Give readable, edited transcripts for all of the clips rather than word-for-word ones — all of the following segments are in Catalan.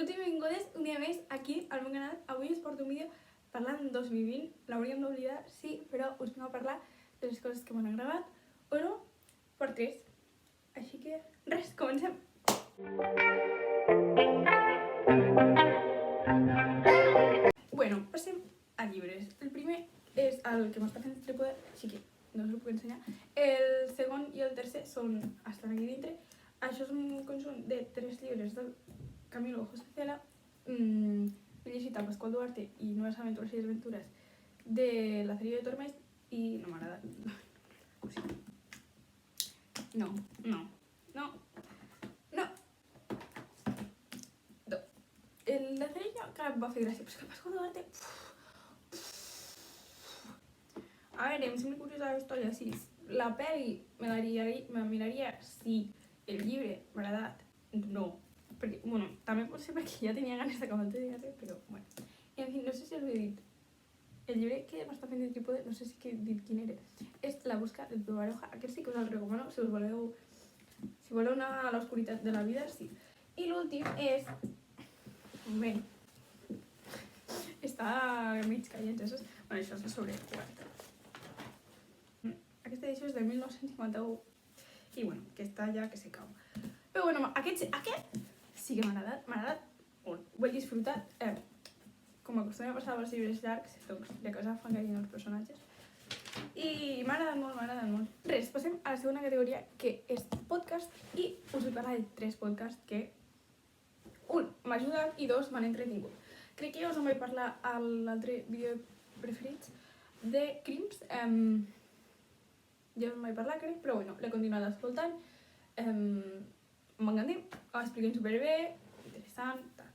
Benvinguts i benvingudes un dia més aquí al meu canal. Avui us porto un vídeo parlant del 2020. L'hauríem d'oblidar, sí, però us vinc a parlar de les coses que m'han agradat o no per 3. Així que res, comencem! Bueno, passem a llibres. El primer és el que m'està fent trípode, així que no us el puc ensenyar. El segon i el tercer estan aquí dintre. Això és un conjunt de 3 llibres del Camilo José Cela. He llegit a Pasqual Duarte i Noves aventures i desventures de Lazarillo de Tormes i no m'agrada. No. El Lazarillo que em va fer gràcia, però és que Pasqual Duarte... A veure, em sembla curiosa la història, sí. La pel·li me la miraria si el llibre m'ha agradat, no. Perquè, bueno, també pot ser perquè ja tenia ganes d'acabar de dir, però, bueno. I, en fi, no sé si us ho he dit. El llibre que m'està fent de trípode, no sé si he dit quin era, és La busca del Pio Baroja. Aquest sí que us el recomano, si voleu anar a l'oscuritat de la vida, sí. I l'últim és... Bé, està mig caient, això és... Bueno, això és sobre quarta. Aquesta edició és de 1951 i, bueno, que està ja que se cau. Però, bueno, aquest sí que m'ha agradat molt. Ho he disfrutat. Com acostuma a passar amb els llibres llargs, doncs de casa fan carinyo els personatges. I m'ha agradat molt. Res, passem a la segona categoria, que és podcast, i us vull parlar de 3 podcasts que, 1, m'ajuden i 2, m'han entretingut. Crec que ja us en vaig parlar a l'altre vídeo preferits de crims. Ja us en vaig parlar, crec, però bueno, l'he continuat escoltant. M'encanta, ho expliquen superbé, interessant, tal.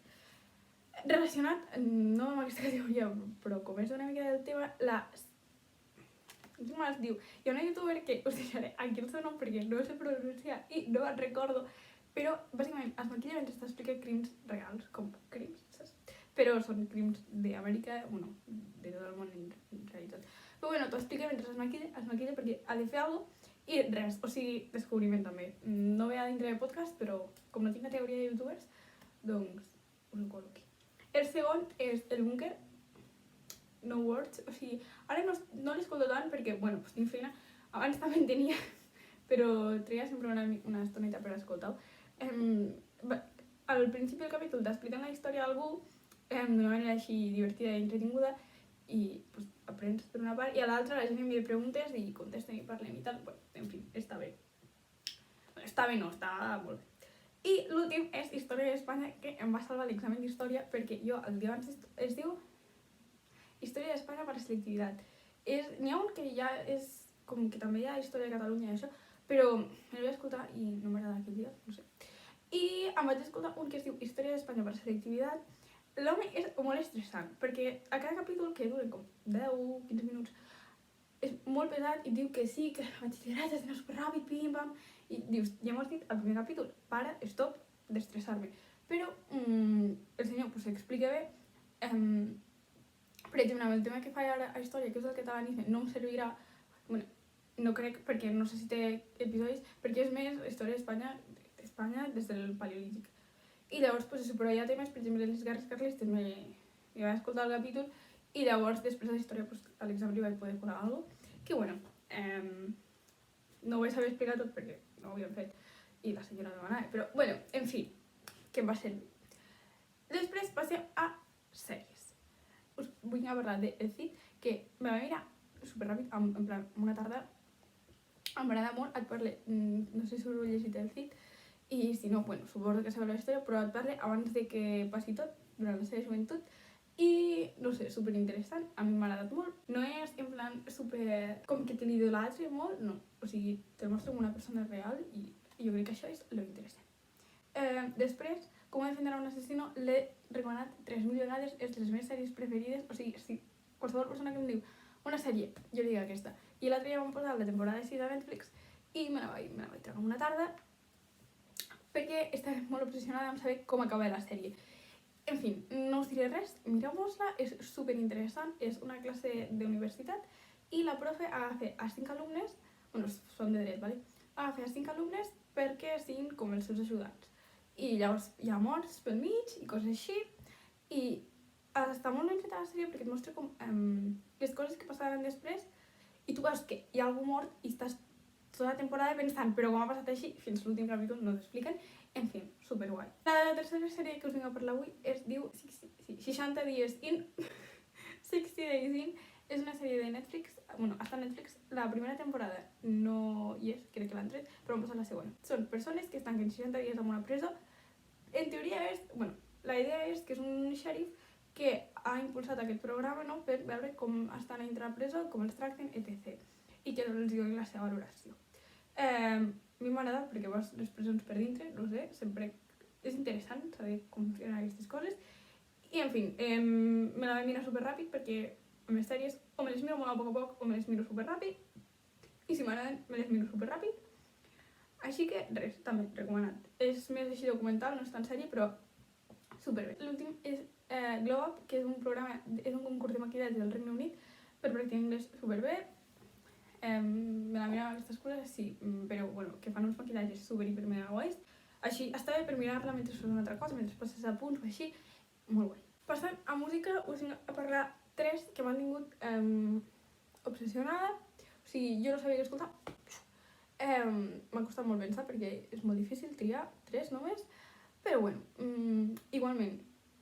Relacionat, no amb aquesta categoria, però com és una mica del tema, com es diu? Hi ha una youtuber que us deixaré aquí el seu nom perquè no sé pronunciar i no el recordo, però bàsicament es maquilla mentre t'explica crims reals, com crims, saps? Però són crims d'Amèrica, bueno, de tot el món en realitat. Però bueno, t'ho explica mentre es maquilla perquè ha de fer alguna cosa i res, o sigui, descobriment també. No ve a dintre de podcast, però com no tinc categoria de youtubers, doncs us ho col·loqui. El segon és El Búnquer, No Words, o sigui, ara no l'escolto tant perquè, bueno, pues tinc feina, abans també en tenia, però treia sempre una estoneta per escoltar-ho. Al principi del capítol t'expliquen la història d'algú d'una manera així divertida i entretinguda i pues, aprens per una part i a l'altra la gent envia preguntes i contesten i parlem i tal. Bueno, en fi, està bé. Està bé, no, està molt bé. I l'últim és Història d'Espanya, que em va salvar l'examen d'història perquè jo el dia abans es diu Història d'Espanya per selectivitat. N'hi ha un que ja és com que també hi ha Història de Catalunya i això, però el vaig escoltar i no m'agrada aquell dia, no sé. I em vaig escoltar un que es diu Història d'Espanya per selectivitat. L'home és molt estressant, perquè a cada capítol, que dura com 10-15 minuts, és molt pesat i diu que sí, que el batxillerat has d'anar superràpid, pim-pam, i dius, ja m'ho has dit al primer capítol, para, stop, d'estressar-me. Però el senyor pues, explica bé. Per exemple, amb el tema que fa ara a història, que és el catalanisme, no em servirà, bueno, no crec, perquè no sé si té episodis, perquè és més història d'Espanya des del paleolític. I llavors, pues, però hi ha temes, per exemple, les guerres carlistes, m'hi vaig escoltar el capítol i llavors, després de la història, pues, a l'examen li vaig poder colar alguna cosa que, bueno, no ho vaig saber explicar tot perquè no ho havíem fet i la senyora demanava, però, bueno, en fi, que em va servir. Després passem a sèries. Us vull parlar de El Cid, que me va mirar superràpid, en plan, una tarda, m'agrada molt, et parle, no sé si us heu llegit El Cid, i si no, bueno, suposo que sabeu la història, però et parle abans de que passi tot, durant la seva joventut, i, no sé, superinteressant, a mi m'ha agradat molt. No és, en plan, com que te l'idolatre molt, no. O sigui, te mostra com una persona real i jo crec que això és lo interessant. Després, Com defendre un assassino, l'he recomanat 3.000 vegades, és de les meves sèries preferides, o sigui, si qualsevol persona que em diu una sèrie, jo li dic aquesta. I l'altre dia vam posar la temporada 6 de Netflix i me la vaig treure una tarda, perquè estava molt obsessionada amb saber com acaba la sèrie. En fi, no us diré res, mireu-vos-la, és superinteressant, és una classe d'universitat i la profe agafa a 5 alumnes, bueno, són de dret, ¿vale? Agafa a 5 alumnes perquè siguin com els seus ajudants. i llavors hi ha morts pel mig i coses així, i està molt ben feta la sèrie perquè et mostra com les coses que passaran després i tu veus que hi ha algú mort i estàs tota la temporada pensant però com ha passat així, fins l'últim capítol no t'expliquen. En fi, superguai. La tercera sèrie que us vinc a parlar avui es diu 60 Dies In. 60 Days In és una sèrie de Netflix, bueno, està a Netflix. La primera temporada no hi és, crec que l'han tret, però han passat la segona. Són persones que es tanquen 60 dies en una presó. En teoria és, bueno, la idea és que és un xèrif que ha impulsat aquest programa, no?, per veure com estan a dintre la presó, com els tracten, etc. I que els doni la seva valoració. A mi m'ha agradat perquè veus les presons per dintre, no sé, sempre és interessant saber com funcionen aquestes coses. I, en fi, me la vaig mirar superràpid perquè a les sèries o me les miro molt a poc o me les miro superràpid. I si m'agraden, me les miro superràpid. Així que, res, també recomanat. És més així documental, no és tan sèrie, però superbé. L'últim és Glow Up, que és un programa, és un concurs de maquillatge del Regne Unit per practicar anglès superbé. Me la mirava aquestes coses, sí, però bueno, que fan uns maquillatges super hiper mega guais. Així, està bé per mirar-la mentre fas una altra cosa, mentre passes a punts o així, molt guai. Passant a música, us vinc a parlar 3 que m'han tingut obsessionada. O sigui, jo no sabia què escoltar. M'ha costat molt pensar perquè és molt difícil triar 3 només, però bueno, igualment,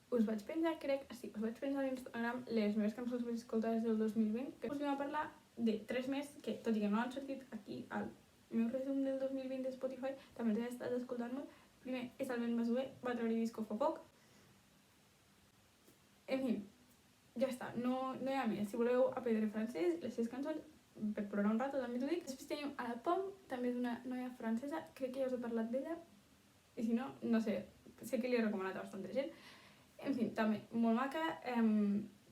us vaig penjar, crec, sí, us vaig penjar a l'Instagram les meves cançons més escoltades del 2020, que us vinc a parlar de 3 més que, tot i que no han sortit aquí al meu resum del 2020 de Spotify, també els he estat escoltant molt. Primer és el Ben Masué, va treure disco fa poc. En fi, ja està, no hi ha més. Si voleu aprendre francès, les 6 cançons, per plorar un rato també t'ho dic. Després tenim a la Pom, també és una noia francesa, crec que ja us he parlat d'ella, i si no, no sé, sé que li he recomanat a bastanta gent. En fi, també molt maca,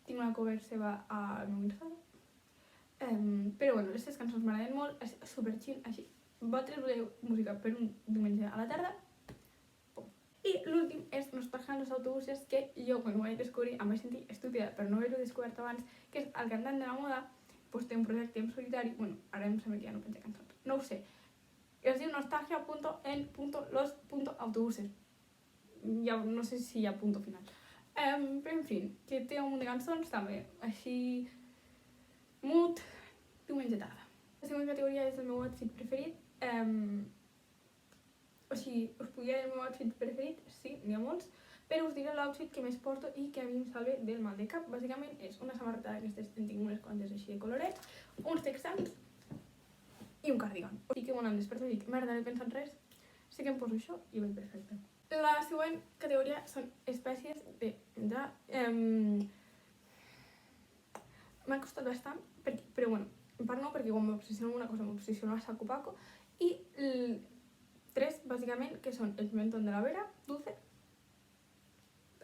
tinc una cover seva al meu Instagram. Però bueno, les 6 cançons m'agraden molt, és super chill, així. Vosaltres voleu música per un diumenge a la tarda? Pum. I l'últim és Nostalgia en los autobuses, que jo quan ho vaig descobrir em vaig sentir estúpida per no haver-ho descobert abans, que és el cantant de la moda, doncs té un projecte en solitari, bueno, ara em sembla que ja no penja cançons, no ho sé. Es diu nostalgia.en.los.autobuses. Ja no sé si hi ha punt final. Però en fi, que té un munt de cançons també, així mood, diumenge tarda. La segona categoria és el meu outfit preferit. O sigui, us puc dir el meu outfit preferit? Sí, n'hi ha molts, però us diré l'outfit que més porto i que a mi em salva del mal de cap. Bàsicament és una samarreta d'aquestes, en tinc unes quantes així de colorets, uns texans i un cardigan. O sigui que quan em desperto dic, merda, no he pensat res, sé que em poso això i vaig perfecte. La següent categoria són espècies de menjar. M'ha costat bastant, però bueno, en part no, perquè quan m'obsessiono amb una cosa m'obsessiono a saco paco. I 3, bàsicament, que són el pimentón de la Vera, dulce,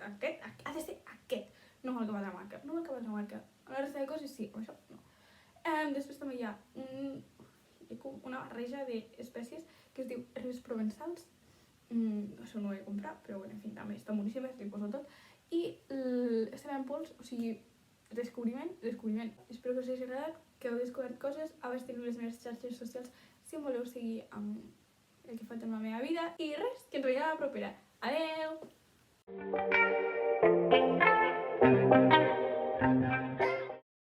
aquest, ha de ser aquest, no m'ha acabat la marca, la resta de coses sí, amb això no. Després també hi ha una barreja d'espècies que es diu herbes provençals, això no ho he comprat, però bueno, en fi, també està boníssim, li poso tot. I estarà en pols, o sigui, descobriment. Espero que us hagi agradat, que heu descobert coses. A veure, teniu les meves xarxes socials si em voleu seguir amb el que faig en la meva vida. I res, que ens veiem a la propera. Adeu!